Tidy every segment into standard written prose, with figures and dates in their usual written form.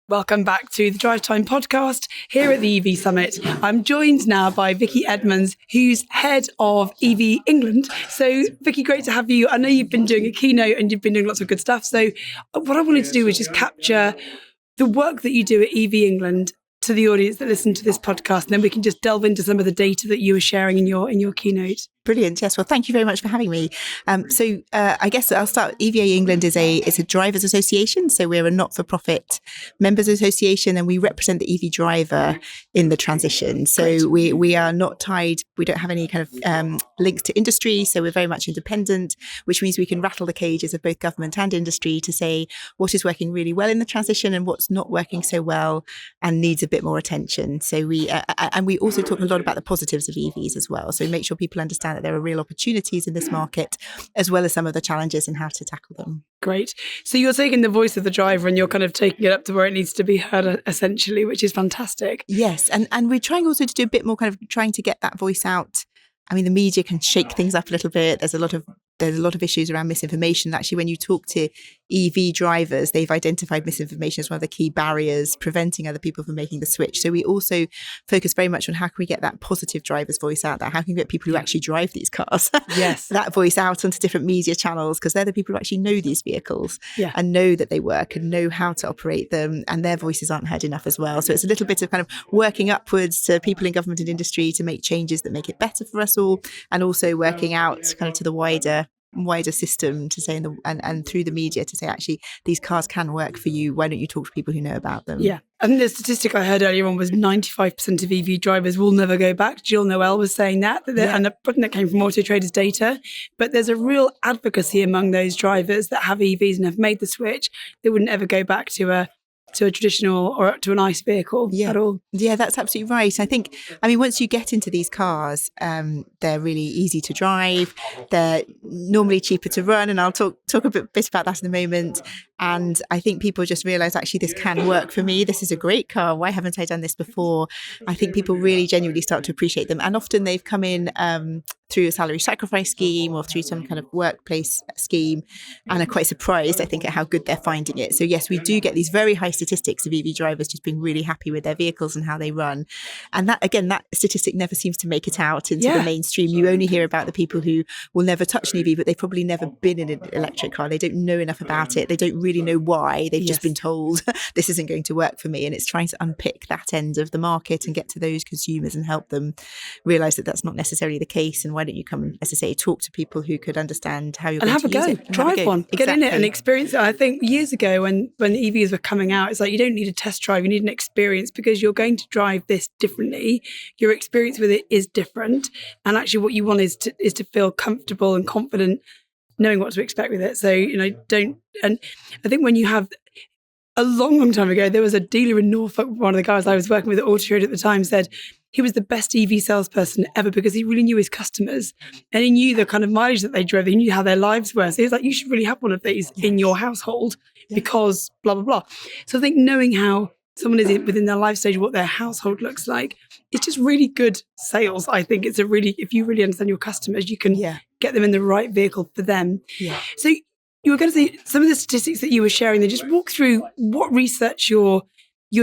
Welcome back to the Drivetime podcast here at the EV Summit. I'm joined now by Vicky Edmonds, who's head of EV England. So, Vicky, great to have you. I know you've been doing a keynote and you've been doing lots of good stuff. So, what I wanted to do was just capture the work that you do at EV England to the audience that listen to this podcast, and then we can just delve into some of the data that you were sharing in your keynote. Brilliant. Yes. Well, thank you very much for having me. I guess I'll start. EVA England is a drivers association. So we're a not-for-profit members association, and we represent the EV driver in the transition. So we are not tied. We don't have any kind of links to industry. So we're very much independent, which means we can rattle the cages of both government and industry to say what is working really well in the transition and what's not working so well and needs a bit more attention. So we also talk a lot about the positives of EVs as well. So make sure people understand that there are real opportunities in this market, as well as some of the challenges and how to tackle them. Great. So you're taking the voice of the driver and you're kind of taking it up to where it needs to be heard, essentially, which is fantastic. Yes. And we're trying also to do a bit more kind of trying to get that voice out. I mean, the media can shake things up a little bit. There's a lot of issues around misinformation. Actually, when you talk to EV drivers, they've identified misinformation as one of the key barriers preventing other people from making the switch. So we also focus very much on how can we get that positive driver's voice out there? How can we get people who actually drive these cars, yes, that voice out onto different media channels? Because they're the people who actually know these vehicles and know that they work and know how to operate them, and their voices aren't heard enough as well. So it's a little bit of kind of working upwards to people in government and industry to make changes that make it better for us all, and also working out kind of to the wider system to say and through the media to say, actually, these cars can work for you. Why don't you talk to people who know about them? Yeah. I think the statistic I heard earlier on was 95% of EV drivers will never go back. Jill Noel was saying that. And that came from AutoTrader's data. But there's a real advocacy among those drivers that have EVs and have made the switch. They wouldn't ever go back to a traditional or to an ICE vehicle at all. Yeah, that's absolutely right. I mean, once you get into these cars, they're really easy to drive. They're normally cheaper to run. And I'll talk a bit about that in a moment. And I think people just realize, actually, this can work for me. This is a great car. Why haven't I done this before? I think people really genuinely start to appreciate them. And often they've come in through a salary sacrifice scheme or through some kind of workplace scheme and are quite surprised, I think, at how good they're finding it. So yes, we do get these very high statistics of EV drivers just being really happy with their vehicles and how they run. And that, again, that statistic never seems to make it out into the mainstream. You only hear about the people who will never touch an EV, but they've probably never been in an electric car. They don't know enough about it. They don't really know why. They've just been told this isn't going to work for me. And it's trying to unpick that end of the market and get to those consumers and help them realize that that's not necessarily the case. And why don't you come, as I say, talk to people who could understand how you're going to use it. And drive one. Exactly. Get in it and experience it. I think years ago when EVs were coming out, it's like you don't need a test drive, you need an experience because you're going to drive this differently. Your experience with it is different. And actually what you want is to feel comfortable and confident knowing what to expect with it. So, and I think when you have a long time ago, there was a dealer in Norfolk, one of the guys I was working with at AutoTrader at the time said he was the best EV salesperson ever because he really knew his customers and he knew the kind of mileage that they drove. He knew how their lives were. So he was like, you should really have one of these in your household because blah, blah, blah. So I think knowing how someone is within their life stage, what their household looks like, it's just really good sales. I think it's if you really understand your customers, you can get them in the right vehicle for them. Yeah. So you were going to say some of the statistics that you were sharing, then just walk through what research you're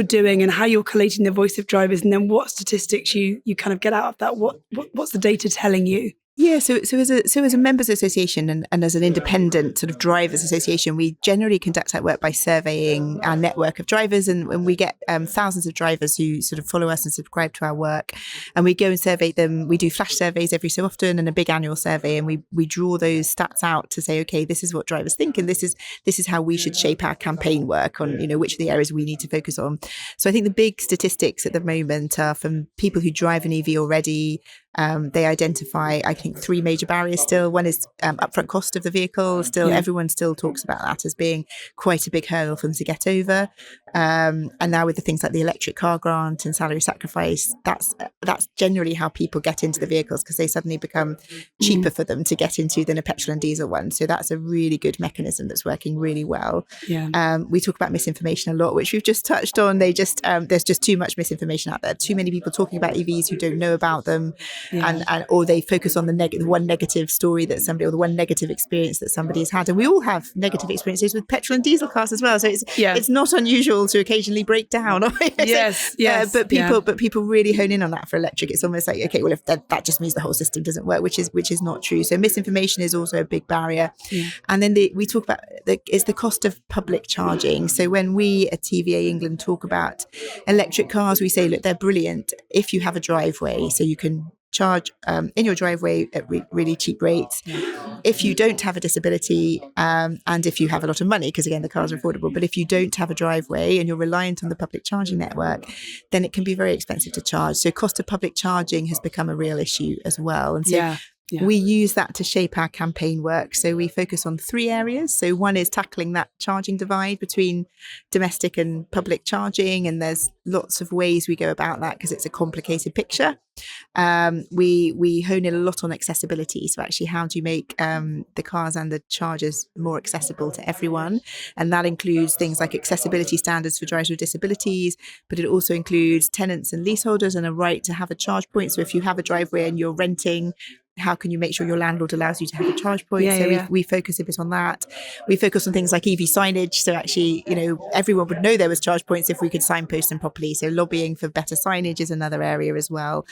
doing and how you're collating the voice of drivers, and then what statistics you kind of get out of that. What's the data telling you? Yeah, so as a members association and as an independent sort of drivers association, we generally conduct that work by surveying our network of drivers, and we get thousands of drivers who sort of follow us and subscribe to our work, and we go and survey them. We do flash surveys every so often and a big annual survey, and we draw those stats out to say, okay, this is what drivers think, and this is how we should shape our campaign work on, which of the areas we need to focus on. So I think the big statistics at the moment are from people who drive an EV already. They identify, I think, three major barriers still. One is upfront cost of the vehicle. Everyone still talks about that as being quite a big hurdle for them to get over. And now with the things like the electric car grant and salary sacrifice, that's generally how people get into the vehicles, because they suddenly become cheaper for them to get into than a petrol and diesel one. So that's a really good mechanism that's working really well. Yeah. We talk about misinformation a lot, which we've just touched on. There's just too much misinformation out there. Too many people talking about EVs who don't know about them. and or they focus on the one negative story that somebody, or the one negative experience that somebody's had. And we all have negative experiences with petrol and diesel cars as well. So it's not unusual to occasionally break down. But people really hone in on that for electric. It's almost like, okay, well, if that just means the whole system doesn't work, which is not true. So misinformation is also a big barrier. And then we talk about it's the cost of public charging. So when we at TVA England talk about electric cars, we say, look, they're brilliant if you have a driveway, so you can charge in your driveway at really cheap rates. If you don't have a disability and if you have a lot of money, because again, the cars are affordable, but if you don't have a driveway and you're reliant on the public charging network, then it can be very expensive to charge. So cost of public charging has become a real issue as well. And so we use that to shape our campaign work. So we focus on 3 areas. So one is tackling that charging divide between domestic and public charging. And there's lots of ways we go about that because it's a complicated picture. We hone in a lot on accessibility. So actually, how do you make the cars and the chargers more accessible to everyone? And that includes things like accessibility standards for drivers with disabilities, but it also includes tenants and leaseholders and a right to have a charge point. So if you have a driveway and you're renting, how can you make sure your landlord allows you to have a charge point? We focus a bit on that. We focus on things like EV signage. So actually, everyone would know there was charge points if we could signpost them properly. So lobbying for better signage is another area as well.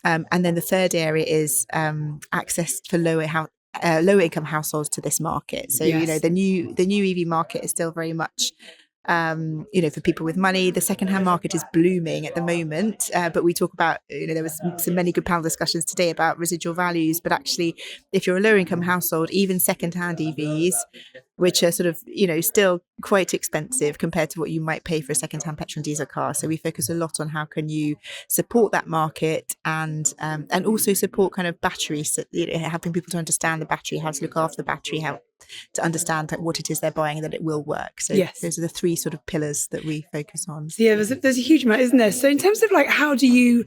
And then the third area is access for lower income households to this market. So the new EV market is still very much for people with money. The secondhand market is blooming at the moment, but we talk about, there was some many good panel discussions today about residual values, but actually if you're a lower income household, even secondhand EVs, which are sort of, still quite expensive compared to what you might pay for a secondhand petrol and diesel car. So we focus a lot on how can you support that market and also support kind of batteries, helping people to understand the battery, how to look after the battery, how to understand what it is they're buying and that it will work. So those are the 3 sort of pillars that we focus on. So there's a huge amount, isn't there? So in terms of in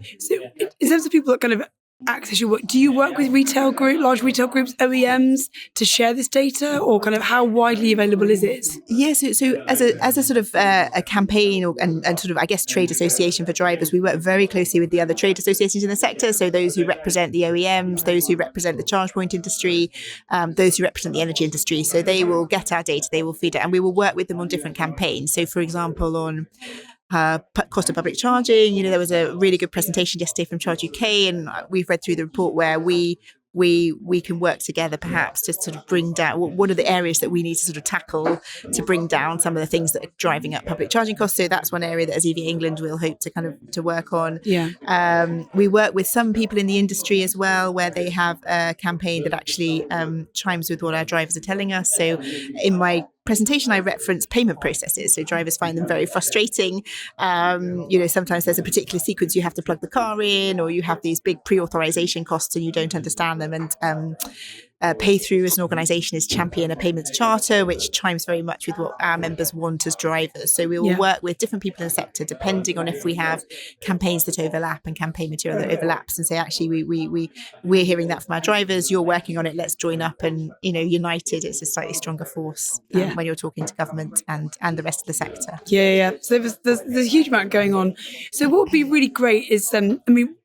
terms of people that kind of access your work, do you work with large retail groups, OEMs, to share this data, or kind of how widely available is it? Yes, so as a sort of a campaign and sort of, I guess, trade association for drivers, we work very closely with the other trade associations in the sector. So those who represent the OEMs, those who represent the charge point industry, those who represent the energy industry. So they will get our data, they will feed it, and we will work with them on different campaigns. So for example, on cost of public charging, there was a really good presentation yesterday from Charge UK, and we've read through the report where we can work together perhaps to sort of bring down what are the areas that we need to sort of tackle to bring down some of the things that are driving up public charging costs. So that's one area that as EV England we'll hope to kind of to work on. We work with some people in the industry as well, where they have a campaign that actually chimes with what our drivers are telling us. So in my presentation, I referenced payment processes. So drivers find them very frustrating. Sometimes there's a particular sequence you have to plug the car in, or you have these big pre-authorization costs and you don't understand them. And Paythrough as an organisation is champion a payments charter, which chimes very much with what our members want as drivers. So we will work with different people in the sector, depending on if we have campaigns that overlap and campaign material that overlaps, and say, actually, we're hearing that from our drivers, you're working on it, let's join up, and united, it's a slightly stronger force when you're talking to government and the rest of the sector. So there's a huge amount going on. So what would be really great is,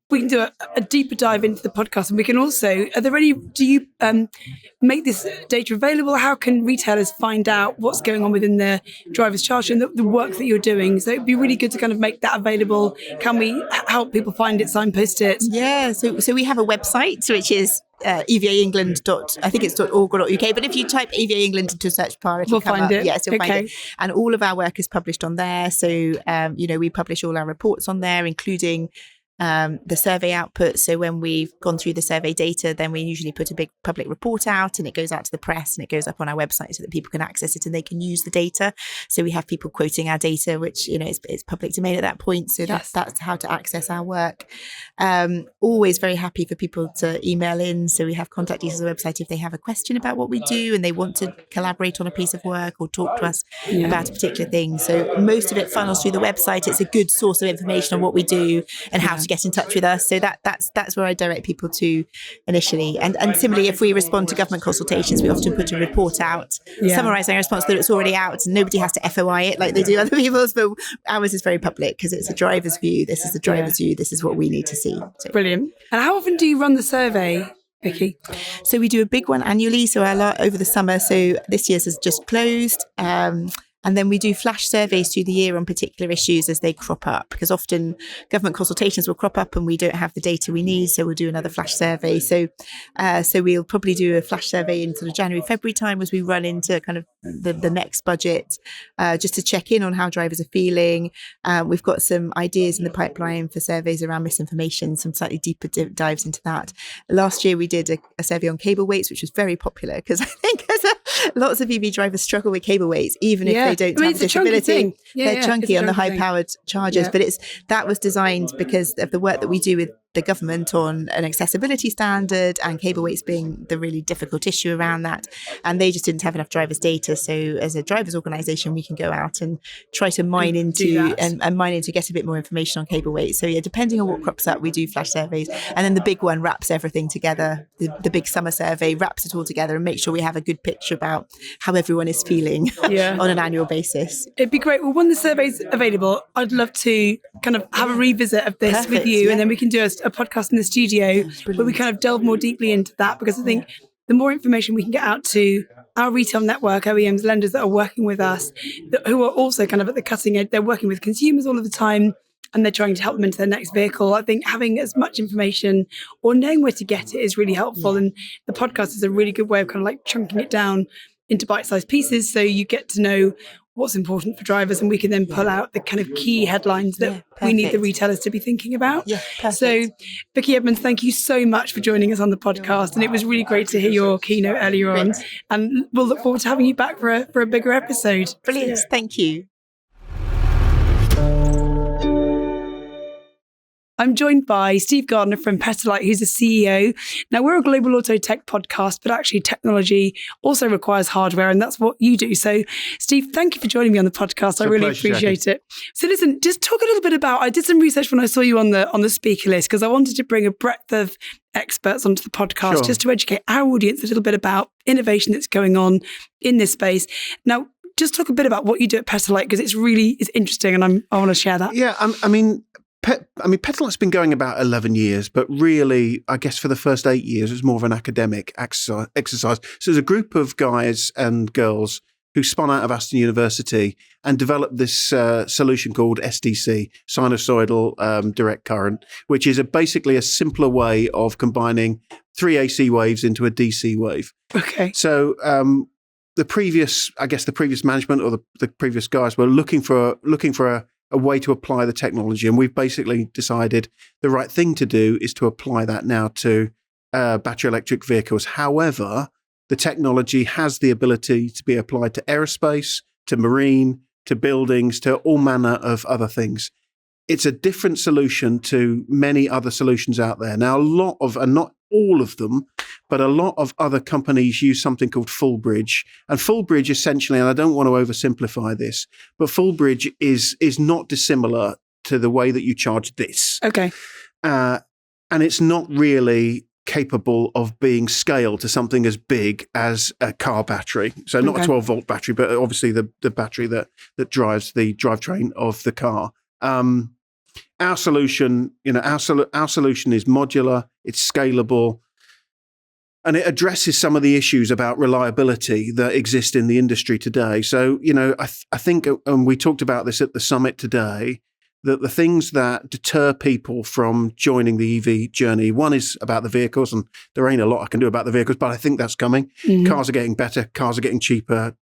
we can do a deeper dive into the podcast, and we can also, do you make this data available? How can retailers find out what's going on within their driver's charge and the work that you're doing? So it'd be really good to kind of make that available. Can we help people find it, signpost it? Yeah, so we have a website, which is evaengland. I think it's .org.uk, but if you type EVA England into a search bar, it'll come up. Yes, you'll find it. And all of our work is published on there. So, we publish all our reports on there, including the survey output. So when we've gone through the survey data, then we usually put a big public report out, and it goes out to the press and it goes up on our website so that people can access it and they can use the data. So we have people quoting our data, which, it's public domain at that point. So that's how to access our work. Always very happy for people to email in. So we have contact details on the website if they have a question about what we do and they want to collaborate on a piece of work or talk to us about a particular thing. So most of it funnels through the website. It's a good source of information on what we do and how to get in touch with us. So that's where I direct people to initially. And similarly, if we respond to government consultations, we often put a report out summarising our response that it's already out and nobody has to FOI it like they do other people's, but ours is very public because it's a driver's view. This is the driver's view. This is what we need to see. So. Brilliant. And how often do you run the survey, Vicky? So we do a big one annually, so over the summer. So this year's has just closed. And then we do flash surveys through the year on particular issues as they crop up, because often government consultations will crop up and we don't have the data we need. So we'll do another flash survey. So we'll probably do a flash survey in sort of January, February time as we run into kind of the next budget, just to check in on how drivers are feeling. We've got some ideas in the pipeline for surveys around misinformation, some slightly deeper dives into that. Last year we did a survey on cable weights, which was very popular because I think lots of EV drivers struggle with cable weights, even if they don't have a disability. They're chunky on the high-powered chargers, but that was designed because of the work that we do with the government on an accessibility standard and cable weights being the really difficult issue around that. And they just didn't have enough drivers data. So as a drivers organisation, we can go out and try to mine into get a bit more information on cable weights. So depending on what crops up, we do flash surveys. And then the big one wraps everything together. The big summer survey wraps it all together and makes sure we have a good picture about how everyone is feeling on an annual basis. It'd be great. Well, when the survey's available, I'd love to kind of have a revisit of this with you, and then we can do a podcast in the studio where we kind of delve more deeply into that, because I think the more information we can get out to our retail network, OEMs, lenders that are working with us, who are also kind of at the cutting edge, they're working with consumers all of the time and they're trying to help them into their next vehicle. I think having as much information or knowing where to get it is really helpful. And the podcast is a really good way of kind of like chunking it down into bite-sized pieces, so you get to know what's important for drivers, and we can then pull out the kind of key headlines that we need the retailers to be thinking about. So Vicky Edmonds, thank you so much for joining us on the podcast, and it was really great to hear your keynote earlier on, and we'll look forward to having you back for a bigger episode. Brilliant. Thank you. I'm joined by Steve Gardner from Petalite, who's the CEO. Now, we're a global auto tech podcast, but actually technology also requires hardware, and that's what you do. So, Steve, thank you for joining me on the podcast. I really appreciate it. So listen, just talk a little bit about, I did some research when I saw you on the speaker list, because I wanted to bring a breadth of experts onto the podcast just to educate our audience a little bit about innovation that's going on in this space. Now, just talk a bit about what you do at Petalite, because it's interesting, and I want to share that. Yeah, I mean, Petalite's been going about 11 years, but really, I guess for the first 8 years, it was more of an academic exercise. So there's a group of guys and girls who spun out of Aston University and developed this solution called SDC, sinusoidal direct current, which is basically a simpler way of combining 3 AC waves into a DC wave. Okay. So the previous management, or the previous guys, were looking for a way to apply the technology. And we've basically decided the right thing to do is to apply that now to battery electric vehicles. However, the technology has the ability to be applied to aerospace, to marine, to buildings, to all manner of other things. It's a different solution to many other solutions out there. Now, and not all of them, but a lot of other companies use something called full bridge. And full bridge essentially, and I don't want to oversimplify this, but full bridge is not dissimilar to the way that you charge this. Okay. And it's not really capable of being scaled to something as big as a car battery. So not a 12-volt battery, but obviously the battery that drives the drivetrain of the car. Our solution, our solution is modular, it's scalable, and it addresses some of the issues about reliability that exist in the industry today. So, I think, and we talked about this at the summit today, that the things that deter people from joining the EV journey, one is about the vehicles, and there ain't a lot I can do about the vehicles, but I think that's coming. Mm-hmm. Cars are getting better, cars are getting cheaper,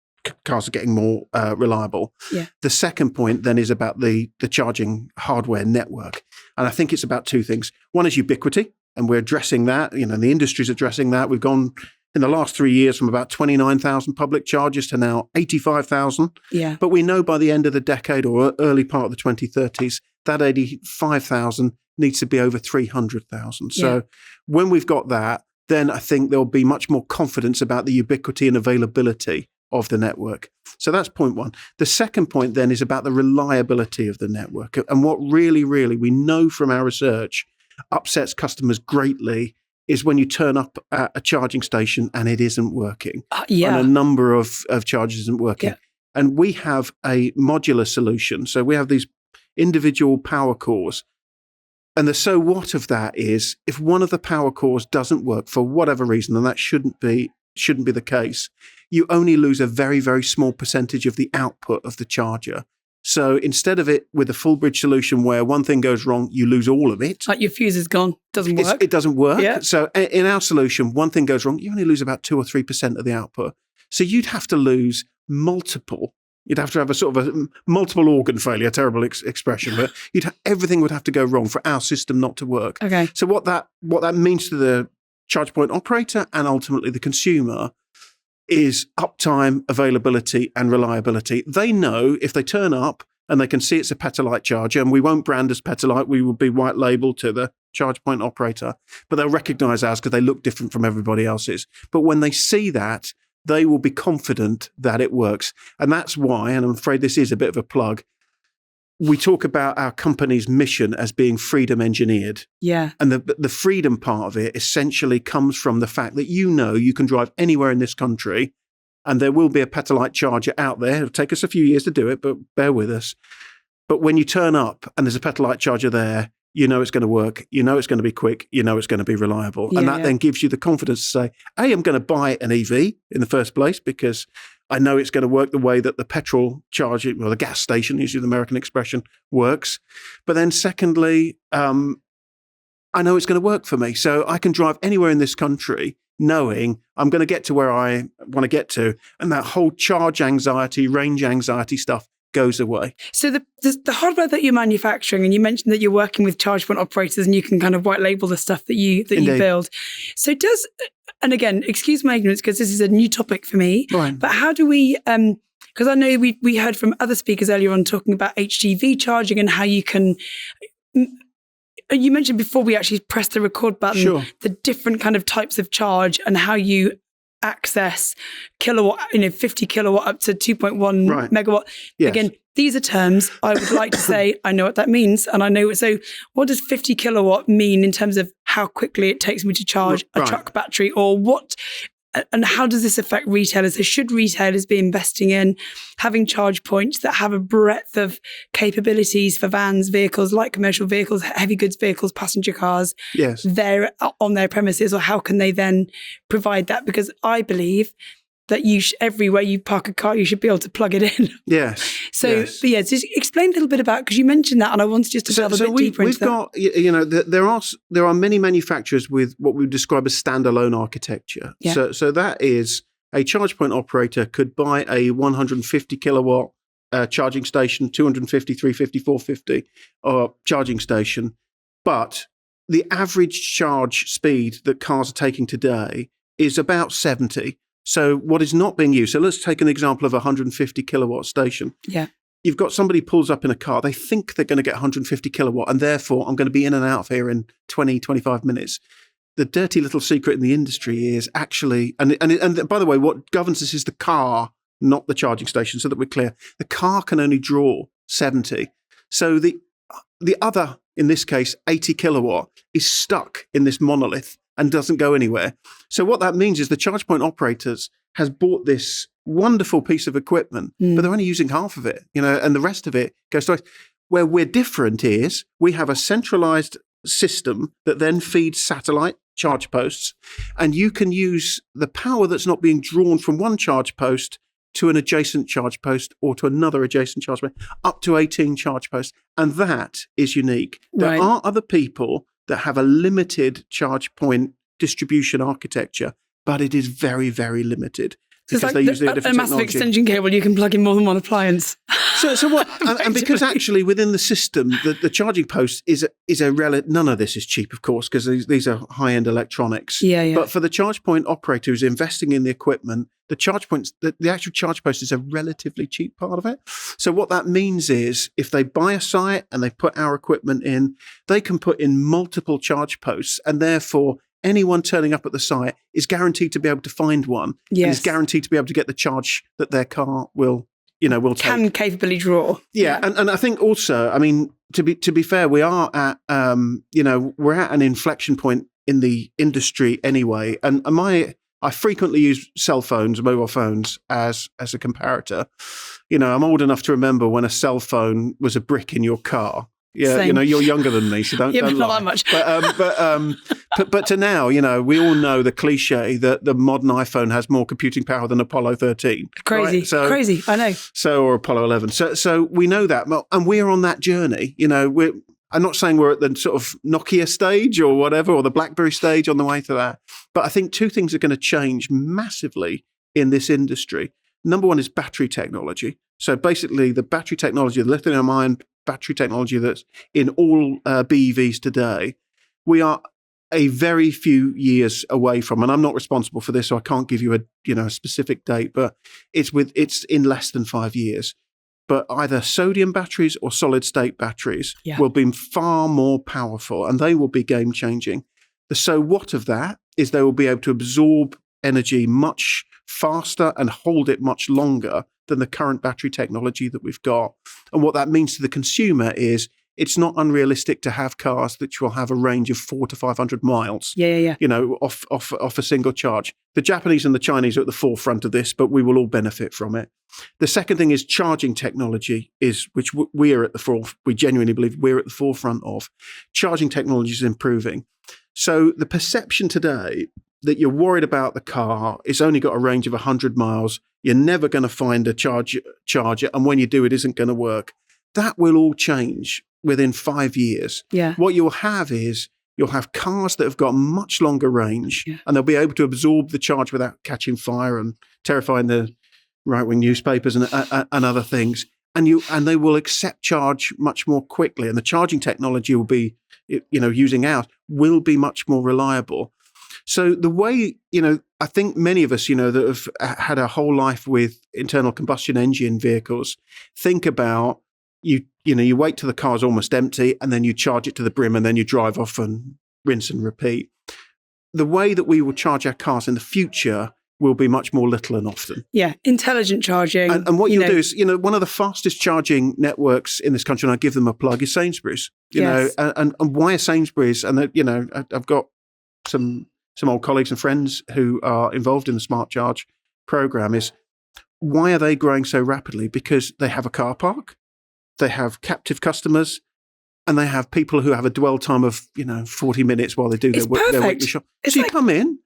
cars are getting more reliable. Yeah. The second point then is about the charging hardware network. And I think it's about two things. One is ubiquity, and we're addressing that. The industry's addressing that. We've gone in the last 3 years from about 29,000 public chargers to now 85,000. Yeah. But we know by the end of the decade or early part of the 2030s, that 85,000 needs to be over 300,000. So when we've got that, then I think there'll be much more confidence about the ubiquity and availability of the network. So that's point one. The second point then is about the reliability of the network. And what really, really we know from our research upsets customers greatly is when you turn up at a charging station and it isn't working. And a number of chargers isn't working. Yeah. And we have a modular solution. So we have these individual power cores. And the so what of that is if one of the power cores doesn't work for whatever reason, and that shouldn't be the case, you only lose a very, very small percentage of the output of the charger. So instead of it with a full bridge solution where one thing goes wrong, you lose all of it. Like your fuse is gone, doesn't work. It doesn't work. Yeah. So in our solution, one thing goes wrong, you only lose about 2 or 3% of the output. So you'd have to lose multiple. You'd have to have a sort of a multiple organ failure, terrible expression, but everything would have to go wrong for our system not to work. Okay. So what that means to the charge point operator and ultimately the consumer is uptime, availability, and reliability. They know if they turn up and they can see it's a Petalite charger, and we won't brand as Petalite, we will be white label to the charge point operator, but they'll recognize ours because they look different from everybody else's. But when they see that, they will be confident that it works. And that's why, and I'm afraid this is a bit of a plug, we talk about our company's mission as being freedom engineered. Yeah. And the freedom part of it essentially comes from the fact that you can drive anywhere in this country and there will be a Petalite charger out there. It'll take us a few years to do it, but bear with us. But when you turn up and there's a Petalite charger there, you know it's going to work, you know it's going to be quick, you know it's going to be reliable. And that then gives you the confidence to say, hey, I'm going to buy an EV in the first place because I know it's going to work the way that the petrol charging, or the gas station, usually the American expression, works. But then secondly, I know it's going to work for me. So I can drive anywhere in this country knowing I'm going to get to where I want to get to. And that whole charge anxiety, range anxiety stuff goes away. So the hardware that you're manufacturing, and you mentioned that you're working with charge point operators and you can kind of white label the stuff that you build. So and again, excuse my ignorance because this is a new topic for me, right. But how do we, because I know we heard from other speakers earlier on talking about HGV charging and how you can, you mentioned before we actually pressed the record button, sure. the different kind of types of charge and how you access kilowatt, 50 kilowatt up to 2.1 right. megawatt. Yes. Again, these are terms I would like to say, I know what that means. And I know, so what does 50 kilowatt mean in terms of how quickly it takes me to charge a truck battery, or what, and how does this affect retailers? So should retailers be investing in having charge points that have a breadth of capabilities for vans, vehicles, like commercial vehicles, heavy goods vehicles, passenger cars, yes, there on their premises, or how can they then provide that? Because I believe that everywhere you park a car, you should be able to plug it in. Yes. So, yes. But just explain a little bit about, because you mentioned that, and I wanted just to delve a bit deeper into that. There are many manufacturers with what we would describe as standalone architecture. Yeah. So that is a charge point operator could buy a 150 kilowatt charging station, 250, 350, 450 charging station, but the average charge speed that cars are taking today is about 70. So what is not being used, so let's take an example of a 150 kilowatt station. Yeah. You've got somebody pulls up in a car, they think they're going to get 150 kilowatt, and therefore I'm going to be in and out of here in 20, 25 minutes. The dirty little secret in the industry is actually, and by the way, what governs this is the car, not the charging station, so that we're clear. The car can only draw 70. So the other, in this case, 80 kilowatt is stuck in this monolith and doesn't go anywhere. So what that means is the charge point operators has bought this wonderful piece of equipment, but they're only using half of it, and the rest of it goes to us. Where we're different is we have a centralized system that then feeds satellite charge posts, and you can use the power that's not being drawn from one charge post to an adjacent charge post or to another adjacent charge post, up to 18 charge posts. And that is unique. There are other people that have a limited charge point distribution architecture, but it is very, very limited. So because they use a massive technology. Extension cable, you can plug in more than one appliance. So what? And because actually within the system, the charging post is a relative. None of this is cheap, of course, because these are high-end electronics. Yeah. But for the charge point operator who's investing in the equipment, the charge points, the actual charge post is a relatively cheap part of it. So what that means is if they buy a site and they put our equipment in, they can put in multiple charge posts, and therefore anyone turning up at the site is guaranteed to be able to find one. Yes. And is guaranteed to be able to get the charge that their car will can take. capably draw. Yeah. And I think also, I mean, to be fair, we are at, we're at an inflection point in the industry anyway. And I frequently use mobile phones as a comparator. I'm old enough to remember when a cell phone was a brick in your car. Yeah, Same. you're younger than me, so don't But lie. not that much. But to now, we all know the cliche that the modern iPhone has more computing power than Apollo 13. Crazy, right? crazy. I know. Or Apollo 11. So we know that, and we're on that journey. I'm not saying we're at the sort of Nokia stage or whatever, or the BlackBerry stage on the way to that. But I think two things are going to change massively in this industry. Number one is battery technology. So basically the battery technology, the lithium-ion battery technology that's in all BEVs today, we are a very few years away from, and I'm not responsible for this, so I can't give you a specific date, but it's in less than 5 years. But either sodium batteries or solid state batteries will be far more powerful, and they will be game changing. The so what of that is they will be able to absorb energy much faster and hold it much longer than the current battery technology that we've got. And what that means to the consumer is it's not unrealistic to have cars that will have a range of 400 to 500 miles. Off a single charge. The Japanese and the Chinese are at the forefront of this, but we will all benefit from it. The second thing is charging technology, which we are at the forefront. We genuinely believe we're at the forefront of. Charging technology is improving. So the perception today that you're worried about the car, it's only got a range of 100 miles, you're never going to find a charger, and when you do, it isn't going to work. That will all change within 5 years. Yeah. What you'll have is you'll have cars that have got much longer range, and they'll be able to absorb the charge without catching fire and terrifying the right-wing newspapers and other things. And they will accept charge much more quickly, and the charging technology will be, using ours, will be much more reliable. So the way, I think many of us, that have had a whole life with internal combustion engine vehicles, think about you wait till the car's almost empty and then you charge it to the brim and then you drive off and rinse and repeat. The way that we will charge our cars in the future will be much more little and often. Yeah, intelligent charging. And what you'll do is, one of the fastest charging networks in this country, and I give them a plug, is Sainsbury's. And why are Sainsbury's? And I've got some old colleagues and friends who are involved in the Smart Charge program. Is why are they growing so rapidly? Because they have a car park, they have captive customers, and they have people who have a dwell time of 40 minutes while they do their weekly shop. So you come in.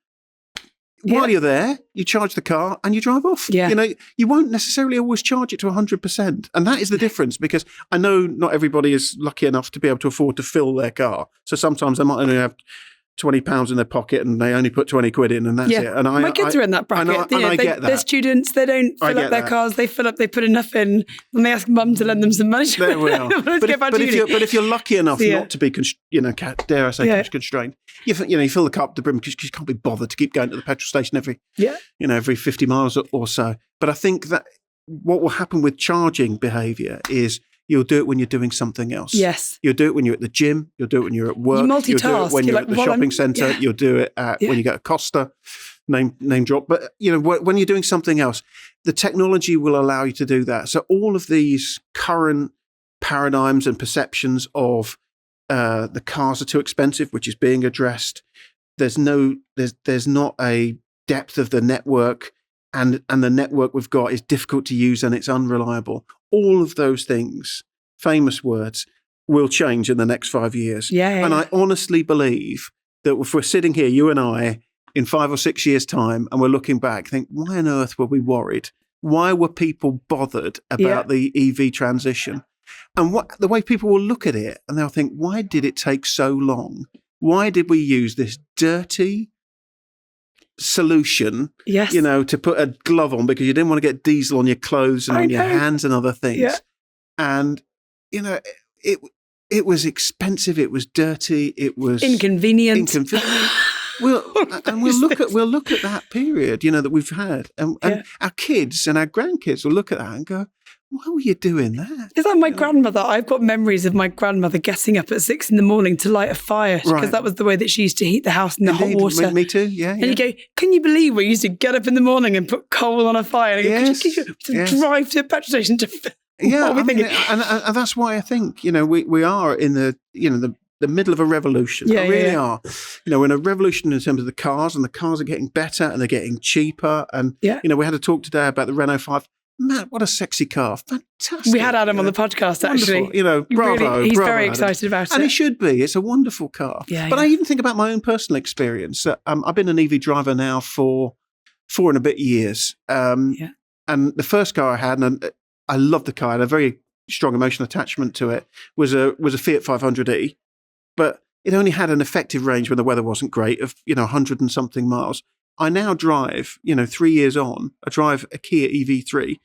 While you're there, you charge the car and you drive off. Yeah. You won't necessarily always charge it to 100%. And that is the difference, because I know not everybody is lucky enough to be able to afford to fill their car. So sometimes they might only have £20 in their pocket and they only put 20 quid in and that's it. And my kids are in that bracket. I get that. They're students, they don't fill up their cars, they fill up, they put enough in, and they ask mum to lend them some money. There we are. But if you're lucky enough not to be, dare I say, cash constrained, you fill the car up to the brim because you can't be bothered to keep going to the petrol station every 50 miles or so. But I think that what will happen with charging behaviour is you'll do it when you're doing something else. Yes. You'll do it when you're at the gym. You'll do it when you're at work. You multitask. You'll do it when you're at the shopping centre. Yeah. You'll do it when you go to Costa, name drop. But, when you're doing something else, the technology will allow you to do that. So all of these current paradigms and perceptions of the cars are too expensive, which is being addressed. There's not a depth of the network, and the network we've got is difficult to use and it's unreliable. All of those things, famous words, will change in the next 5 years. And I honestly believe that if we're sitting here, you and I, in 5 or 6 years' time, and we're looking back, think, why on earth were we worried? Why were people bothered about the EV transition? And the way people will look at it, and they'll think, why did it take so long? Why did we use this dirty solution, to put a glove on because you didn't want to get diesel on your clothes and on your hands and other things. Yeah. And, it was expensive. It was dirty. It was inconvenient. we'll look at that period, that we've had, and our kids and our grandkids will look at that and go, "Why were you doing that?" It's like my grandmother. I've got memories of my grandmother getting up at 6 a.m. to light a fire because that was the way that she used to heat the house in the hot water. Me too. Yeah. And you go, can you believe we used to get up in the morning and put coal on a fire? And drive to a petrol station to. And that's why I think we are in the middle of a revolution. We really are. We're in a revolution in terms of the cars, and the cars are getting better and they're getting cheaper. And we had a talk today about the Renault 5. Man, what a sexy car. Fantastic. We had Adam on the podcast, actually. Bravo. He's very Adam. excited about it. And he should be. It's a wonderful car. But I even think about my own personal experience. I've been an EV driver now for 4 and a bit years. And the first car I had, and I loved the car, I had a very strong emotional attachment to it, was a Fiat 500e. But it only had an effective range when the weather wasn't great of 100 and something miles. I now drive, 3 years on, I drive a Kia EV3.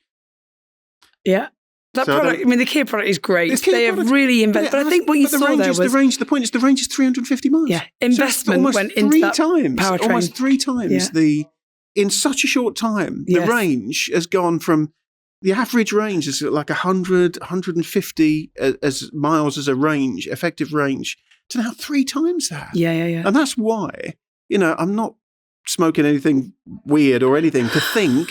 Yeah. Product, the Kia product is great. They have really invested. But I think what you saw there was... The point is the range is 350 miles. Yeah. Investment went into that powertrain. Almost 3 times in such a short time, the range has gone from... The average range is like 100, 150 as miles as a range, effective range, to now 3 times that. Yeah. And that's why, I'm not smoking anything weird or anything to think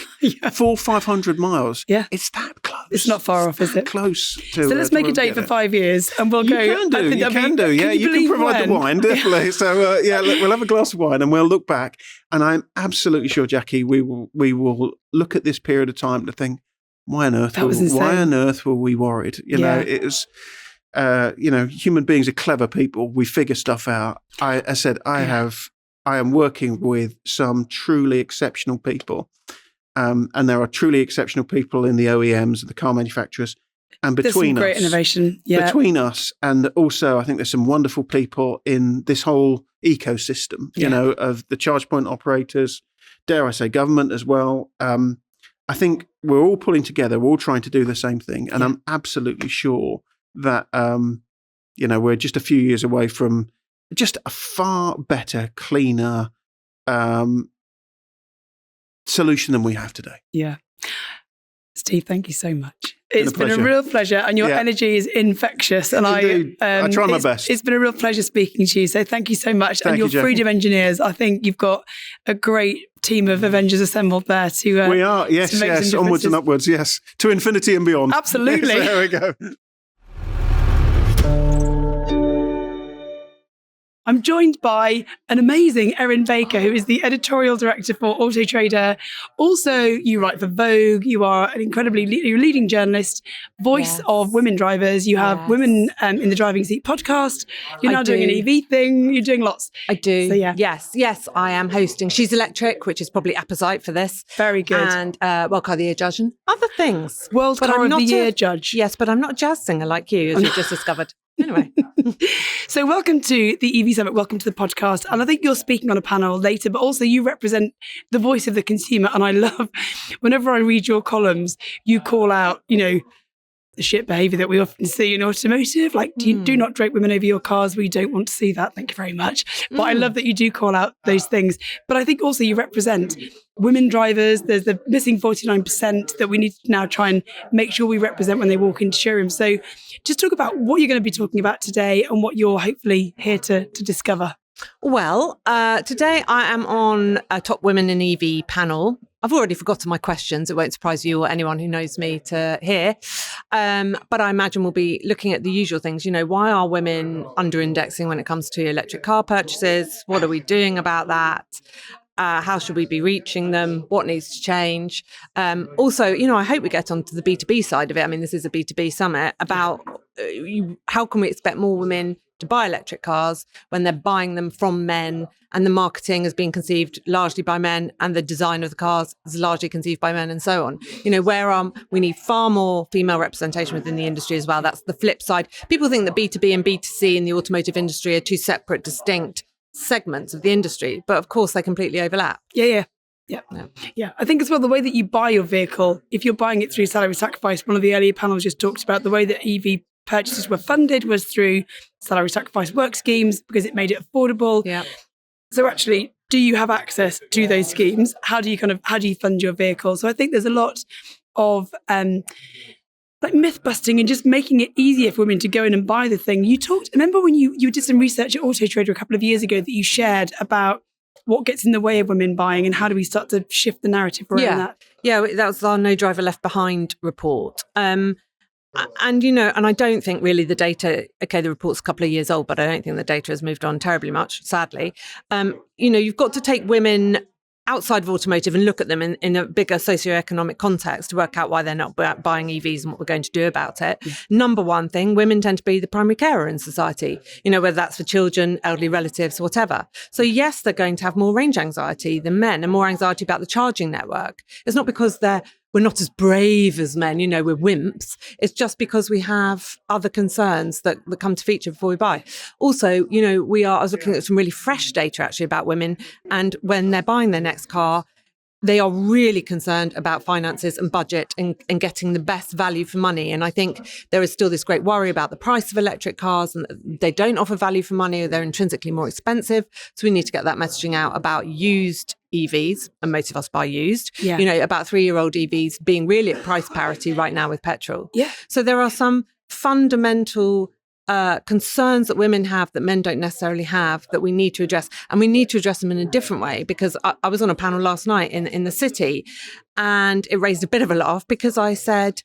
500 miles. Yeah. It's that close. It's not far off, is it? Close to. So let's make a date for 5 years and we'll go. You can do. Yeah, you can provide the wine, definitely. So we'll have a glass of wine and we'll look back. And I'm absolutely sure, Jackie, we will look at this period of time to think, why on earth were we worried? It was. Human beings are clever people. We figure stuff out. I am working with some truly exceptional people. And there are truly exceptional people in the OEMs, the car manufacturers. And between us, great innovation. Yeah. Between us, and also I think there's some wonderful people in this whole ecosystem, of the charge point operators, dare I say government as well. I think we're all pulling together. We're all trying to do the same thing. And I'm absolutely sure that, we're just a few years away from just a far better, cleaner solution than we have today. Yeah. Steve, thank you so much. It's been a real pleasure, and your energy is infectious. And I try my best. It's been a real pleasure speaking to you. So thank you so much. And your Freedom engineers, I think you've got a great team of Avengers assembled there to. We are, yes, onwards and upwards, yes, to infinity and beyond. Absolutely. Yes, there we go. I'm joined by an amazing Erin Baker, who is the editorial director for AutoTrader. Also, you write for Vogue. You are an you're a leading journalist, voice of women drivers. You have Women in the Driving Seat podcast. You're now doing an EV thing. You're doing lots. I do. So, yes, I am hosting She's Electric, which is probably apposite for this. Very good. And World Car of the Year judge and other things. World Car of the Year judge. Yes, but I'm not a jazz singer like you, as you've just discovered. Anyway. So welcome to the EV Summit. Welcome to the podcast. And I think you're speaking on a panel later, but also you represent the voice of the consumer. And I love, whenever I read your columns, you call out, the shit behaviour that we often see in automotive. Like, do not drape women over your cars. We don't want to see that. Thank you very much. But I love that you do call out those things. But I think also you represent women drivers. There's the missing 49% that we need to now try and make sure we represent when they walk into showrooms. So just talk about what you're going to be talking about today and what you're hopefully here to discover. Well, today I am on a Top Women in EV panel. I've already forgotten my questions. It won't surprise you or anyone who knows me to hear. But I imagine we'll be looking at the usual things. Why are women under-indexing when it comes to electric car purchases? What are we doing about that? How should we be reaching them? What needs to change? Also, I hope we get onto the B2B side of it. I mean, this is a B2B summit about how can we expect more women to buy electric cars when they're buying them from men, and the marketing has been conceived largely by men, and the design of the cars is largely conceived by men, and so on. We need far more female representation within the industry as well. That's the flip side. People think that B2B and B2C in the automotive industry are two separate, distinct segments of the industry, but of course they completely overlap. Yeah. I think as well, the way that you buy your vehicle, if you're buying it through salary sacrifice, one of the earlier panels just talked about the way that EV purchases were funded was through salary sacrifice work schemes because it made it affordable. Yeah. So actually, do you have access to those schemes? How do you fund your vehicle? So I think there's a lot of like myth busting and just making it easier for women to go in and buy the thing. Remember when you did some research at AutoTrader a couple of years ago that you shared about what gets in the way of women buying and how do we start to shift the narrative around that? Yeah, that was our No Driver Left Behind report. And I don't think really the data, the report's a couple of years old, but I don't think the data has moved on terribly much, sadly. You've got to take women outside of automotive and look at them in a bigger socioeconomic context to work out why they're not buying EVs and what we're going to do about it. Yeah. Number one thing, women tend to be the primary carer in society, whether that's for children, elderly relatives, whatever. So yes, they're going to have more range anxiety than men and more anxiety about the charging network. It's not because we're not as brave as men, we're wimps. It's just because we have other concerns that come to feature before we buy. Also, I was looking at some really fresh data actually about women, and when they're buying their next car, they are really concerned about finances and budget and getting the best value for money. And I think there is still this great worry about the price of electric cars, and they don't offer value for money, or they're intrinsically more expensive. So we need to get that messaging out about used EVs, and most of us buy used, about 3-year-old EVs being really at price parity right now with petrol. Yeah. So there are some fundamental concerns that women have that men don't necessarily have that we need to address, and we need to address them in a different way. Because I was on a panel last night in the city, and it raised a bit of a laugh because I said,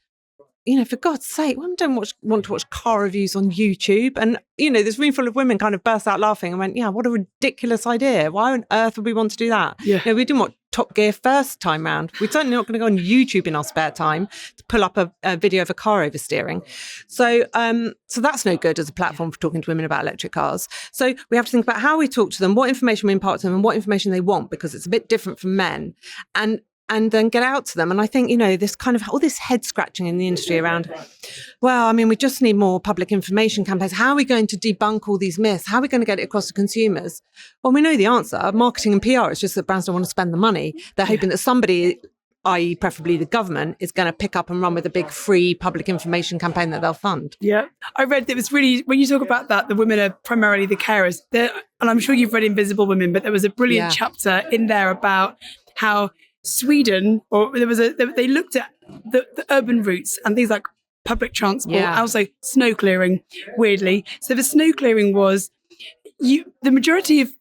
for God's sake, women don't want to watch car reviews on YouTube. And, this room full of women kind of burst out laughing and went, yeah, what a ridiculous idea. Why on earth would we want to do that? Yeah. We didn't want Top Gear first time round. We're certainly not going to go on YouTube in our spare time to pull up a video of a car oversteering. So that's no good as a platform for talking to women about electric cars. So we have to think about how we talk to them, what information we impart to them, and what information they want, because it's a bit different from men. And then get out to them. And I think, this kind of all this head scratching in the industry around, we just need more public information campaigns. How are we going to debunk all these myths? How are we going to get it across to consumers? Well, we know the answer. Marketing and PR. It's just that brands don't want to spend the money. They're hoping that somebody, i.e. preferably the government, is going to pick up and run with a big free public information campaign that they'll fund. Yeah. I read that it was really, when you talk about that, the women are primarily the carers. And I'm sure you've read Invisible Women, but there was a brilliant chapter in there about how Sweden, they looked at the urban routes and things like public transport, also snow clearing, weirdly. So the snow clearing was, the majority of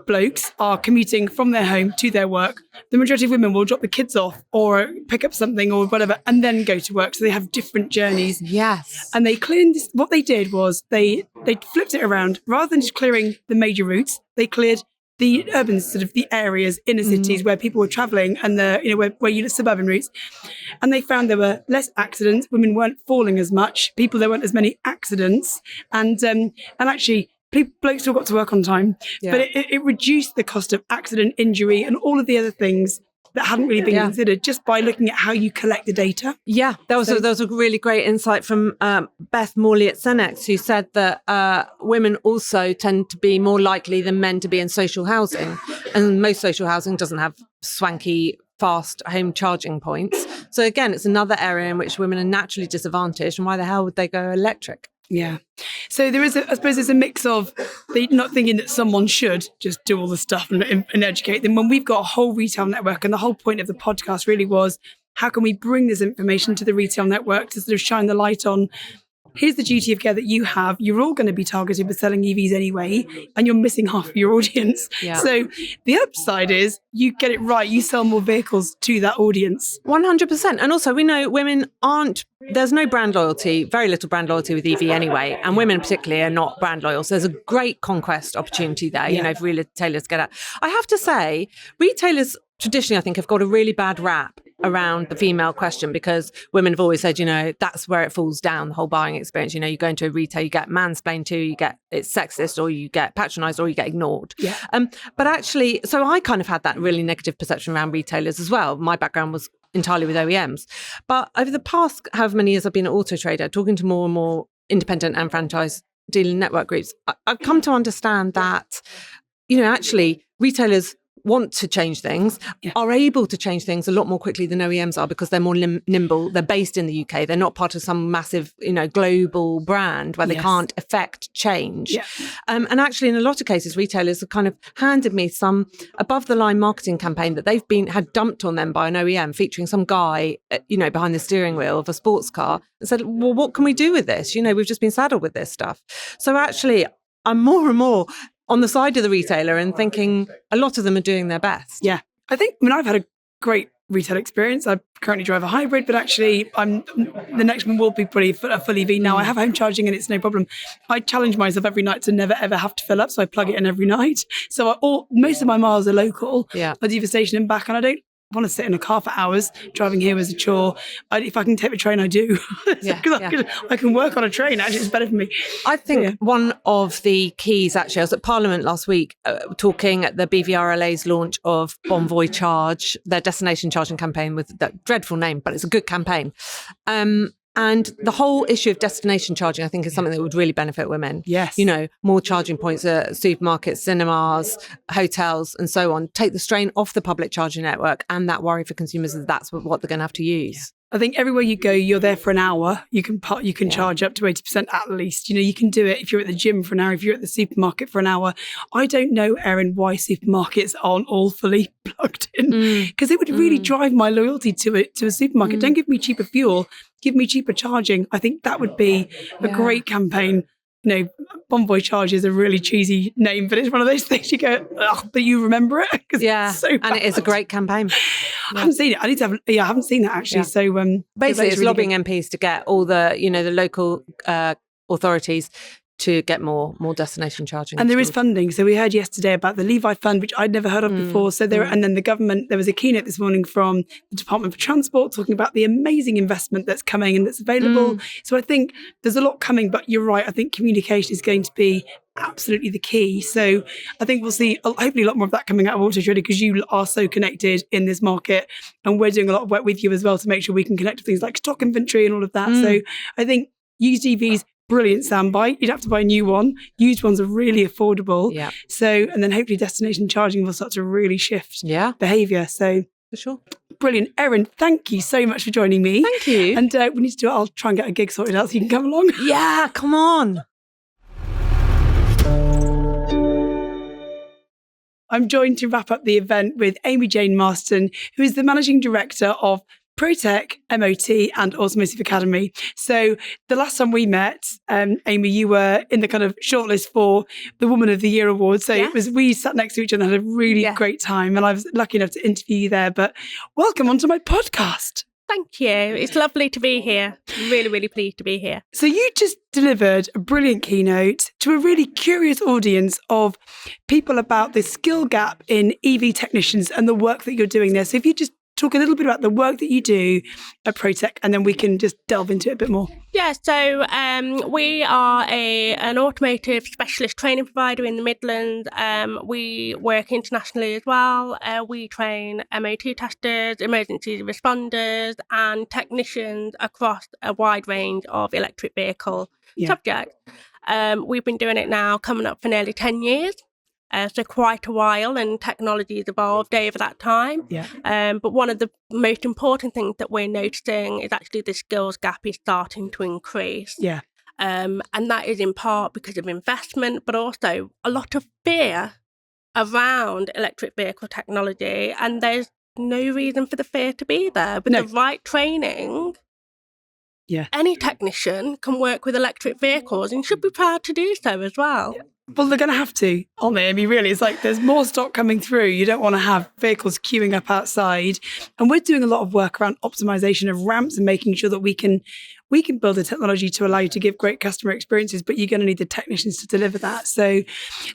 blokes are commuting from their home to their work. The majority of women will drop the kids off or pick up something or whatever and then go to work. So they have different journeys. Yes. And they cleared this. What they did was they flipped it around. Rather than just clearing the major routes, they cleared the urban sort of the areas, inner cities where people were traveling, and where you suburban routes. And they found there were less accidents. Women weren't falling as much. There weren't as many accidents. And actually, blokes still got to work on time. Yeah. But it reduced the cost of accident, injury, and all of the other things that hadn't really been considered just by looking at how you collect the data. Yeah, there was a really great insight from Beth Morley at Cenex, who said that women also tend to be more likely than men to be in social housing. And most social housing doesn't have swanky, fast home charging points. So again, it's another area in which women are naturally disadvantaged. And why the hell would they go electric? Yeah. So there is, I suppose there's a mix of they not thinking that someone should just do all the stuff and educate them, when we've got a whole retail network. And the whole point of the podcast really was, how can we bring this information to the retail network to sort of shine the light on, here's the duty of care that you have. You're all going to be targeted with selling EVs anyway, and you're missing half of your audience. Yeah. So the upside is you get it right. You sell more vehicles to that audience. 100%. And also we know women there's no brand loyalty, very little brand loyalty with EV anyway. And women particularly are not brand loyal. So there's a great conquest opportunity there, if retailers get out. I have to say, retailers traditionally, I think, have got a really bad rap around the female question, because women have always said, that's where it falls down, the whole buying experience. You go into a retail, you get mansplained to, it's sexist, or you get patronized, or you get ignored. Yeah. But actually, so I kind of had that really negative perception around retailers as well. My background was entirely with OEMs. But over the past however many years I've been at AutoTrader, talking to more and more independent and franchise dealing network groups, I've come to understand that, actually retailers want to change things are able to change things a lot more quickly than OEMs are, because they're more nimble. They're based in the UK. They're not part of some massive, global brand where they can't affect change. Yeah. And actually, in a lot of cases, retailers have kind of handed me some above the line marketing campaign that they've had dumped on them by an OEM, featuring some guy, behind the steering wheel of a sports car, and said, well, what can we do with this? We've just been saddled with this stuff. So actually, I'm more and more on the side of the retailer and thinking a lot of them are doing their best. Yeah. I think, I've had a great retail experience. I currently drive a hybrid, but actually the next one will be probably a full EV. Now I have home charging and it's no problem. I challenge myself every night to never ever have to fill up. So I plug it in every night. So most of my miles are local. Yeah. I do the station and back, and I don't want to sit in a car for hours. Driving here was a chore. If I can take the train, I do. I can work on a train. Actually, it's better for me. I think one of the keys, actually, I was at Parliament last week talking at the BVRLA's launch of Bonvoy Charge, their destination charging campaign with that dreadful name, but it's a good campaign. And the whole issue of destination charging, I think, is something that would really benefit women. Yes. More charging points at supermarkets, cinemas, hotels, and so on. Take the strain off the public charging network and that worry for consumers that that's what they're going to have to use. Yeah. I think everywhere you go, you're there for an hour. You can charge up to 80% at least. You can do it if you're at the gym for an hour, if you're at the supermarket for an hour. I don't know, Erin, why supermarkets aren't all fully plugged in, because it would really drive my loyalty to a supermarket. Don't give me cheaper fuel, give me cheaper charging. I think that would be a great campaign. Bonvoy Charge is a really cheesy name, but it's one of those things you go, but you remember it. It's so bad. And it is a great campaign. I haven't seen it. I need to have. I haven't seen that actually. So basically, it's really lobbying MPs to get all the the local authorities to get more destination charging. And there is funding. So we heard yesterday about the Levi Fund, which I'd never heard of before. So and then the government, there was a keynote this morning from the Department for Transport talking about the amazing investment that's coming and that's available. So I think there's a lot coming, but you're right. I think communication is going to be absolutely the key. So I think we'll see hopefully a lot more of that coming out of AutoTrader, because you are so connected in this market, and we're doing a lot of work with you as well to make sure we can connect with things like stock inventory and all of that. So I think used EVs, brilliant standby. You'd have to buy a new one. Used ones are really affordable. Yeah. So, and then hopefully destination charging will start to really shift behaviour. So, for sure. Brilliant. Erin, thank you so much for joining me. Thank you. And we need to do it. I'll try and get a gig sorted out so you can come along. Yeah, come on. I'm joined to wrap up the event with Amy Jane Marsden, who is the Managing Director of ProTech, MOT and Automotive Academy. So the last time we met, Amy, you were in the kind of shortlist for the Woman of the Year award. So we sat next to each other and had a really great time. And I was lucky enough to interview you there. But welcome onto my podcast. Thank you. It's lovely to be here. Really, really pleased to be here. So you just delivered a brilliant keynote to a really curious audience of people about the skill gap in EV technicians and the work that you're doing there. So if you just talk a little bit about the work that you do at ProTech, and then we can just delve into it a bit more. Yeah, so we are an automotive specialist training provider in the Midlands. We work internationally as well. We train MOT testers, emergency responders and technicians across a wide range of electric vehicle subjects. We've been doing it now coming up for nearly 10 years. So quite a while, and technology has evolved over that time. But one of the most important things that we're noticing is actually the skills gap is starting to increase. And that is in part because of investment, but also a lot of fear around electric vehicle technology. And there's no reason for the fear to be there. But the right training, any technician can work with electric vehicles and should be proud to do so as well. Well, they're going to have to, aren't they? I mean, really, it's like there's more stock coming through. You don't want to have vehicles queuing up outside. And we're doing a lot of work around optimization of ramps and making sure that we can build a technology to allow you to give great customer experiences, but you're going to need the technicians to deliver that. So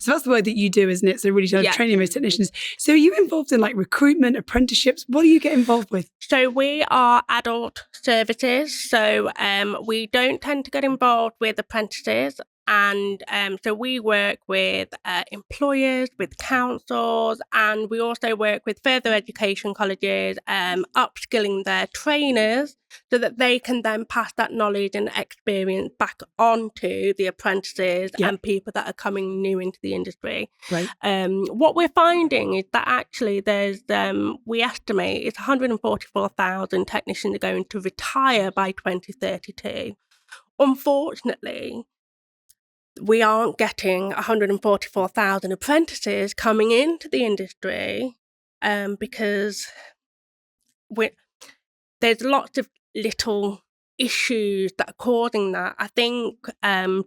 that's the work that you do, isn't it? So really kind of training those technicians. So are you involved in like recruitment, apprenticeships? What do you get involved with? So we are adult services. So we don't tend to get involved with apprentices. And so we work with employers, with councils, and we also work with further education colleges, upskilling their trainers so that they can then pass that knowledge and experience back on to the apprentices and people that are coming new into the industry. Right. What we're finding is that actually there's, we estimate it's 144,000 technicians are going to retire by 2032. Unfortunately, we aren't getting 144,000 apprentices coming into the industry because there's lots of little issues that are causing that. I think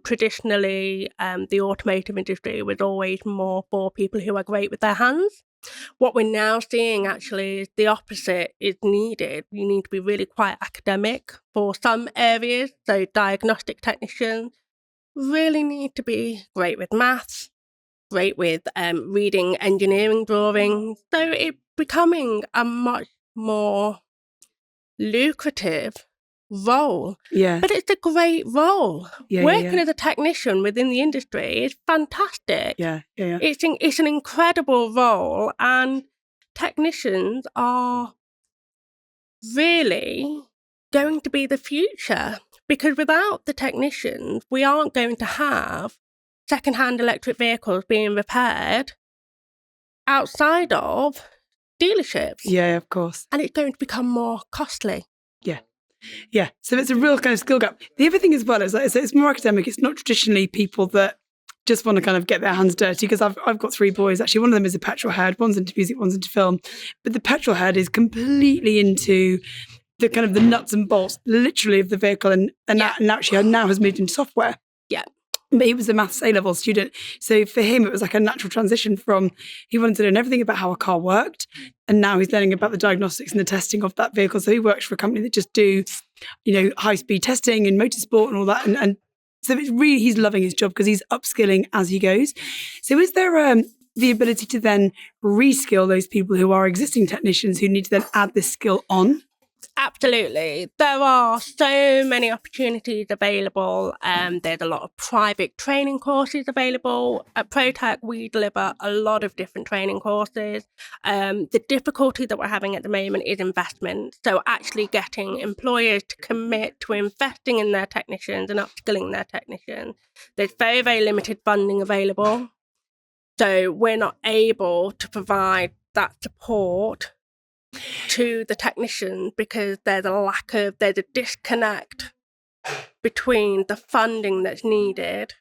traditionally the automotive industry was always more for people who are great with their hands. What we're now seeing actually is the opposite is needed. You need to be really quite academic for some areas. So diagnostic technicians really need to be great with maths, great with reading engineering drawings. So it's becoming a much more lucrative role. Yeah. But it's a great role. Yeah, Working as a technician within the industry is fantastic. Yeah. It's an incredible role, and technicians are really going to be the future, because without the technicians, we aren't going to have second-hand electric vehicles being repaired outside of dealerships. Yeah, of course. And it's going to become more costly. Yeah. So it's a real kind of skill gap. The other thing as well is that it's more academic. It's not traditionally people that just want to kind of get their hands dirty, because I've got 3 boys. Actually, one of them is a petrol head, one's into music, one's into film. But the petrol head is completely into the kind of the nuts and bolts, literally, of the vehicle, and actually now has moved into software. Yeah. But he was a maths A-level student. So for him, it was like a natural transition from, he wanted to learn everything about how a car worked, and now he's learning about the diagnostics and the testing of that vehicle. So he works for a company that just do, high-speed testing and motorsport and all that. And so it's really, he's loving his job because he's upskilling as he goes. So is there the ability to then reskill those people who are existing technicians who need to then add this skill on? Absolutely. There are so many opportunities available. There's a lot of private training courses available. At ProTech, we deliver a lot of different training courses. The difficulty that we're having at the moment is investment. So actually getting employers to commit to investing in their technicians and upskilling their technicians. There's very, very limited funding available. So we're not able to provide that support to the technicians because there's a disconnect between the funding that's needed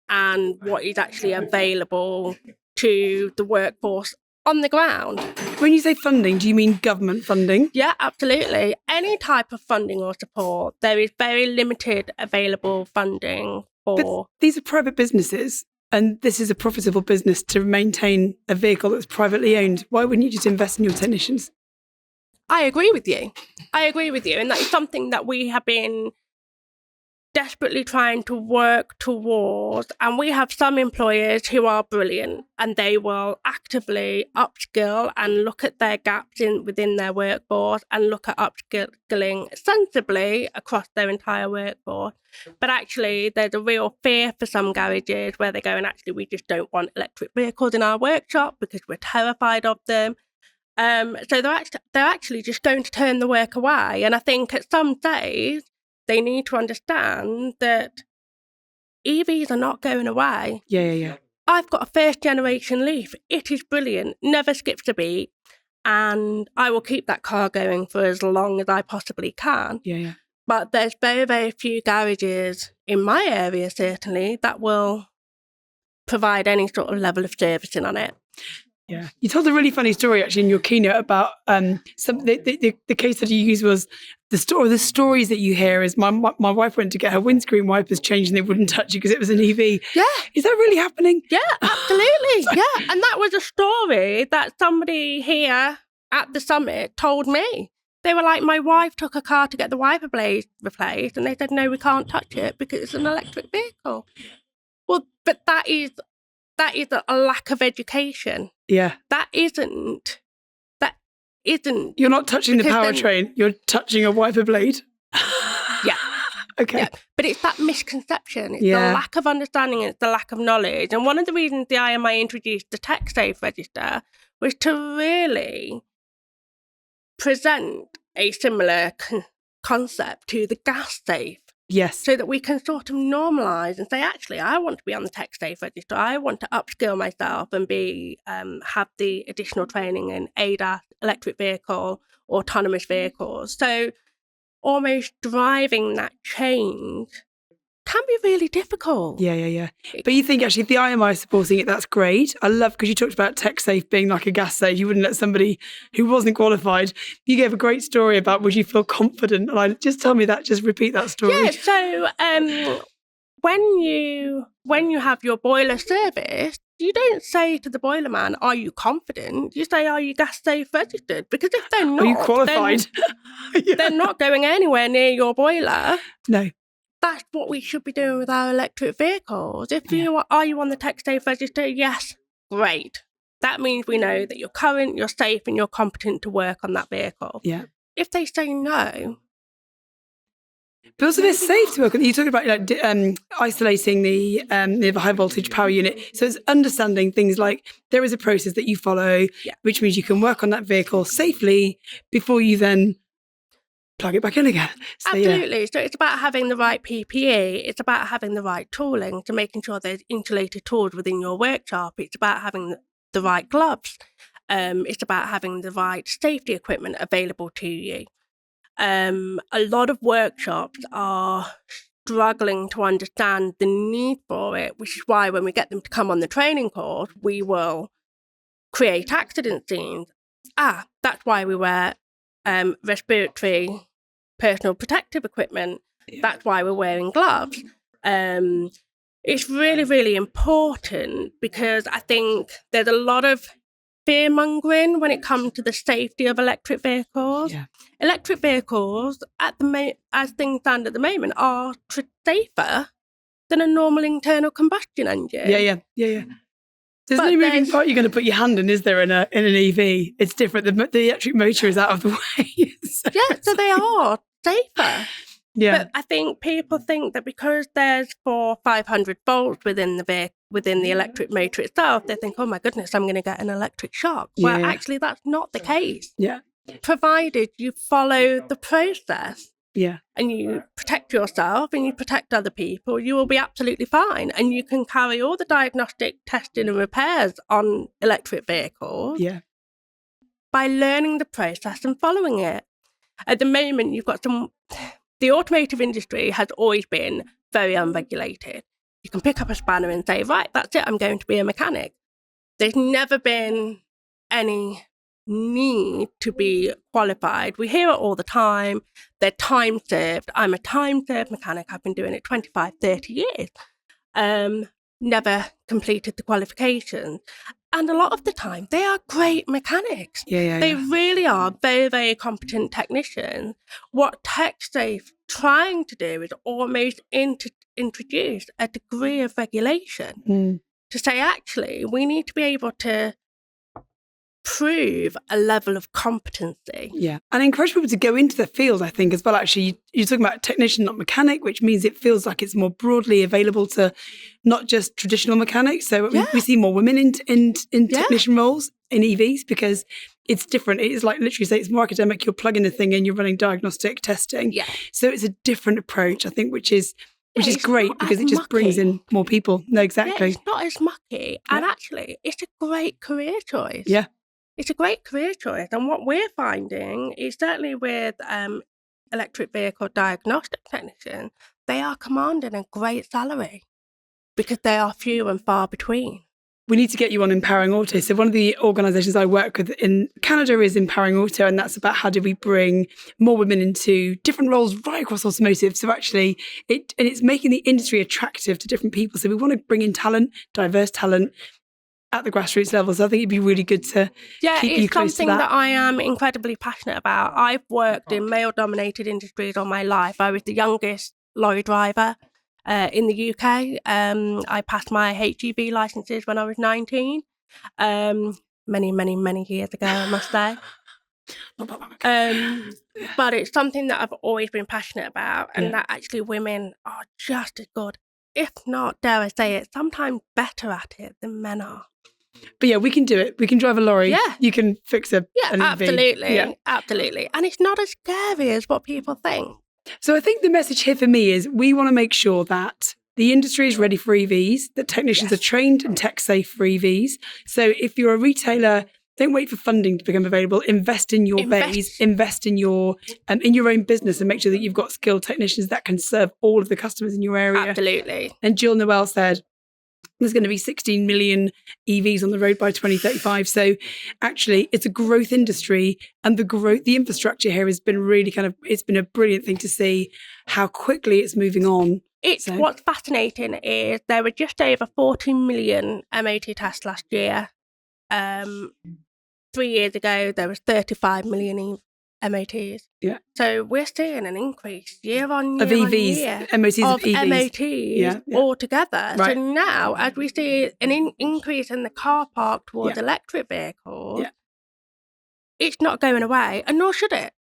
and what is actually available to the workforce on the ground. When you say funding, do you mean government funding? Yeah, absolutely. Any type of funding or support, there is very limited available funding for. But these are private businesses, and this is a profitable business to maintain a vehicle that's privately owned. Why wouldn't you just invest in your technicians? I agree with you. And that is something that we have been desperately trying to work towards. And we have some employers who are brilliant, and they will actively upskill and look at their gaps within their workforce and look at upskilling sensibly across their entire workforce. But actually, there's a real fear for some garages where they go, and actually, we just don't want electric vehicles in our workshop because we're terrified of them. So they're actually just going to turn the work away. And I think at some stage, they need to understand that EVs are not going away. Yeah. I've got a first generation Leaf. It is brilliant, never skips a beat. And I will keep that car going for as long as I possibly can. Yeah. But there's very, very few garages in my area, certainly, that will provide any sort of level of servicing on it. Yeah, you told a really funny story actually in your keynote about the case that you used was the stories that you hear is my wife went to get her windscreen wipers changed and they wouldn't touch it because it was an EV. Yeah, is that really happening? Yeah, absolutely. Yeah, and that was a story that somebody here at the summit told me. They were like, my wife took a car to get the wiper blades replaced, and they said, no, we can't touch it because it's an electric vehicle. Well, but that is a lack of education. Yeah. That isn't. You're not touching the powertrain, you're touching a wiper blade. Yeah. Okay. Yeah, but it's that misconception. It's Yeah. the lack of understanding. It's the lack of knowledge. And one of the reasons the IMI introduced the tech-safe register was to really present a similar concept to the gas safe. Yes. So that we can sort of normalise and say, actually, I want to be on the tech-safe register. I want to upskill myself and be have the additional training in ADAS, electric vehicle, autonomous vehicles. So almost driving that change can be really difficult. Yeah. But you think actually if the IMI is supporting it, that's great. I love, because you talked about tech safe being like a gas safe. You wouldn't let somebody who wasn't qualified. You gave a great story about would you feel confident? And just tell me that, just repeat that story. Yeah, so when you have your boiler serviced, you don't say to the boiler man, are you confident? You say, are you gas safe registered? Because if they're not, are you qualified? They're not going anywhere near your boiler. No. That's what we should be doing with our electric vehicles. If are you on the tech safe register? Yes, great. That means we know that you're current, you're safe, and you're competent to work on that vehicle. Yeah. If they say no, but also they're safe to work with. You talk about isolating the high voltage power unit. So it's understanding things like there is a process that you follow, which means you can work on that vehicle safely before you then plug it back in again. So, absolutely. So it's about having the right PPE. It's about having the right tooling, to making sure there's insulated tools within your workshop. It's about having the right gloves. It's about having the right safety equipment available to you. A lot of workshops are struggling to understand the need for it, which is why when we get them to come on the training course, we will create accident scenes. That's why we wear respiratory personal protective equipment. Yeah. That's why we're wearing gloves. It's really, really important, because I think there's a lot of fear-mongering when it comes to the safety of electric vehicles. Yeah. Electric vehicles, as things stand at the moment, are safer than a normal internal combustion engine. Yeah. There's no moving part you're going to put your hand in, is there, in an EV? It's different. The electric motor is out of the way. So they are safer. Yeah. But I think people think that because there's 400-500 volts within the electric motor itself, they think, oh my goodness, I'm going to get an electric shock. Well, actually, that's not the case. Yeah. Provided you follow the process. Yeah. And you protect yourself and you protect other people, you will be absolutely fine. And you can carry all the diagnostic testing and repairs on electric vehicles by learning the process and following it. At the moment, you've got the automotive industry has always been very unregulated. You can pick up a spanner and say, right, that's it, I'm going to be a mechanic. There's never been any need to be qualified. We hear it all the time. They're time served. I'm a time served mechanic. I've been doing it 25, 30 years. Never completed the qualifications. And a lot of the time, they are great mechanics. They really are very, very competent technicians. What TechSafe trying to do is almost introduce a degree of regulation to say, actually, we need to be able to prove a level of competency. Yeah. And encourage people to go into the field, I think, as well. Actually, you're talking about technician, not mechanic, which means it feels like it's more broadly available to not just traditional mechanics. So we see more women in technician roles in EVs, because it's different. It is like literally say it's more academic. You're plugging the thing in, you're running diagnostic testing. Yeah. So it's a different approach, I think, which is great, because it just brings in more people. No, exactly. Yeah, it's not as mucky. And actually, it's a great career choice. Yeah. It's a great career choice. And what we're finding is certainly with electric vehicle diagnostic technicians, they are commanding a great salary because they are few and far between. We need to get you on Empowering Auto. So one of the organisations I work with in Canada is Empowering Auto, and that's about how do we bring more women into different roles right across automotive. So actually, it's making the industry attractive to different people. So we want to bring in talent, diverse talent, at the grassroots level. So I think it'd be really good to keep you close to that. It's something that I am incredibly passionate about. I've worked in male-dominated industries all my life. I was the youngest lorry driver in the UK. I passed my HGV licenses when I was 19. Many, many, many years ago, I must say. But it's something that I've always been passionate about, and that actually women are just as good, if not, dare I say it, sometimes better at it than men are. But yeah, we can do it. We can drive a lorry. Yeah. You can fix an EV. Absolutely. Yeah. Absolutely. And it's not as scary as what people think. So I think the message here for me is we want to make sure that the industry is ready for EVs, that technicians are trained and tech safe for EVs. So if you're a retailer, don't wait for funding to become available. Invest in your base, invest in your own business, and make sure that you've got skilled technicians that can serve all of the customers in your area. Absolutely. And Jill Noel said there's going to be 16 million EVs on the road by 2035. So actually, it's a growth industry, and the infrastructure here has been really it's been a brilliant thing to see how quickly it's moving on. What's fascinating is there were just over 14 million MOT tests last year. 3 years ago, there was 35 million MOTs. Yeah. So we're seeing an increase year on year of EVs, MOTs of EVs. MOTs altogether. Right. So now, as we see an increase in the car park towards electric vehicles, it's not going away, and nor should it.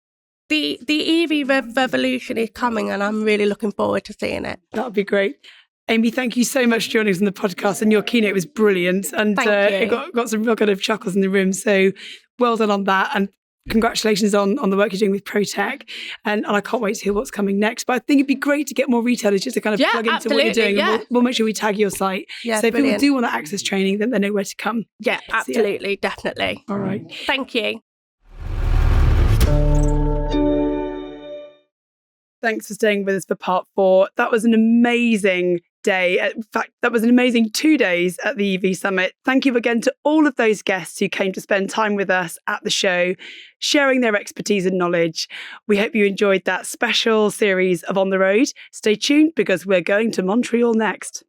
The EV revolution is coming, and I'm really looking forward to seeing it. That would be great. Amy, thank you so much for joining us on the podcast, and your keynote was brilliant, and it got some real kind of chuckles in the room. So well done on that, and congratulations on the work you're doing with ProTech, and I can't wait to hear what's coming next. But I think it'd be great to get more retailers just to kind of plug into what you're doing. And we'll make sure we tag your site. Yeah, so if brilliant. people do want to access training, then they know where to come. Yeah, absolutely, definitely. All right. Thank you. Thanks for staying with us for part 4. That was an amazing day. In fact, that was an amazing 2 days at the EV Summit. Thank you again to all of those guests who came to spend time with us at the show, sharing their expertise and knowledge. We hope you enjoyed that special series of On the Road. Stay tuned because we're going to Montreal next.